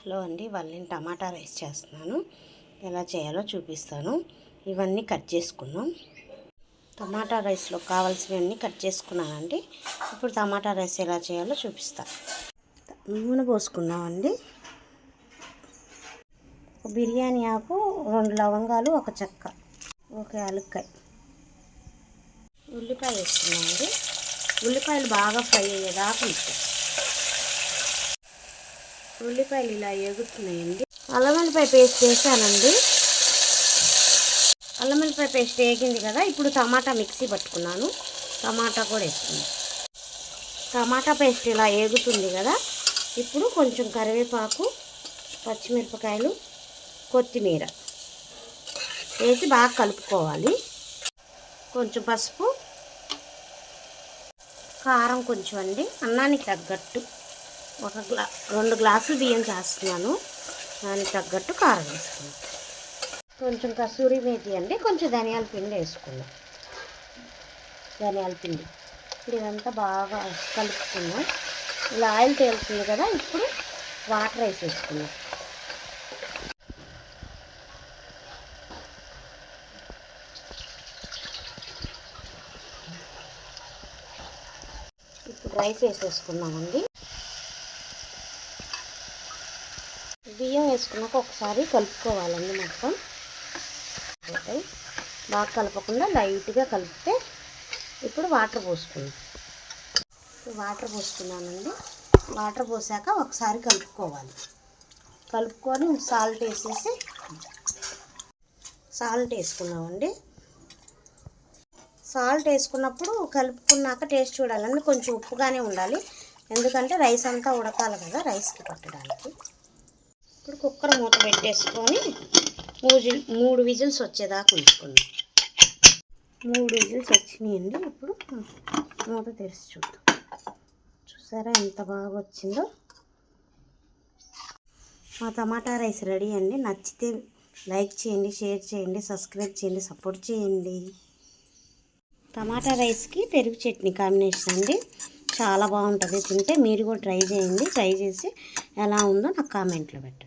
Hello అండి, నేను టమాటా rice చేస్తున్నాను. ఎలా చేయాలో చూపిస్తాను. ఇవన్నీ కట్ చేసుకున్నాం. టమాటా రైస్లో కావాల్సినవన్నీ కట్ చేసుకున్నానండి. ఇప్పుడు టమాటా రైస్ ఎలా చేయాలో చూపిస్తాను. నూనె పోసుకున్నామండి. బిర్యానీ ఆకు, 2 లవంగాలు, 1 చెక్క, 1 యాలక్కాయ, ఉల్లిపాయ వేసుకున్నామండి. ఉల్లిపాయలు బాగా ఫ్రై అయ్యేదాకా ఉంటాయి. ఉల్లిపాయలు ఇలా ఎగుతున్నాయండి. అల్లం వెల్లిపాయ పేస్ట్ వేసానండి. అల్లం వెల్లిపాయ పేస్ట్ వేగింది కదా. ఇప్పుడు టమాటా మిక్సీ పట్టుకున్నాను. టమాటా కూడా వేసుకున్నాను. టమాటా పేస్ట్ ఇలా ఏగుతుంది కదా. ఇప్పుడు కొంచెం కరివేపాకు, పచ్చిమిరపకాయలు, కొత్తిమీర వేసి బాగా కలుపుకోవాలి. కొంచెం పసుపు, కారం కొంచెం అండి, అన్నానికి తగ్గట్టు. 2 గ్లాసులు బియ్యం చేస్తున్నాను. దానికి తగ్గట్టు కారం వేసుకున్నాం. కొంచెం కసూరి మేతి అండి, కొంచెం ధనియాల పిండి వేసుకున్నాం. ధనియాల పిండి ఇప్పుడు ఇదంతా బాగా కలుపుకున్నాం. ఇలా ఆయిల్ తేలుతుంది కదా. ఇప్పుడు వాటర్ వేసేసుకున్నాం. ఇప్పుడు రైస్ వేసేసుకున్నామండి. బియ్యం వేసుకున్నాక ఒకసారి కలుపుకోవాలండి. మొత్తం బాగా కలపకుండా లైట్గా కలిపితే ఇప్పుడు వాటర్ పోసుకున్నాం. వాటర్ పోసుకున్నానండి. వాటర్ పోసాక ఒకసారి కలుపుకోవాలి. కలుపుకొని సాల్ట్ వేసేసి సాల్ట్ వేసుకున్నామండి. సాల్ట్ వేసుకున్నప్పుడు కలుపుకున్నాక టేస్ట్ చూడాలండి. కొంచెం ఉప్పుగానే ఉండాలి, ఎందుకంటే రైస్ అంతా ఉడకాలి కదా రైస్కి పట్టడానికి. ఇప్పుడు కుక్కర్ మూత పెట్టేసుకొని 3 విజిల్స్ వచ్చేదాకా ఉంచుకున్నాం. 3 విజిల్స్ వచ్చినాయండి. ఇప్పుడు మూత తెరిచి చూద్దాం. చూసారా ఎంత బాగా వచ్చిందో. మా టమాటా రైస్ రెడీ అండి. నచ్చితే లైక్ చేయండి, షేర్ చేయండి, సబ్స్క్రైబ్ చేయండి, సపోర్ట్ చేయండి. టమాటా రైస్కి పెరుగు చట్నీ కాంబినేషన్ అండి. చాలా బాగుంటుంది తింటే. మీరు కూడా ట్రై చేయండి. ట్రై చేసి ఎలా ఉందో నాకు కామెంట్లో పెట్టండి.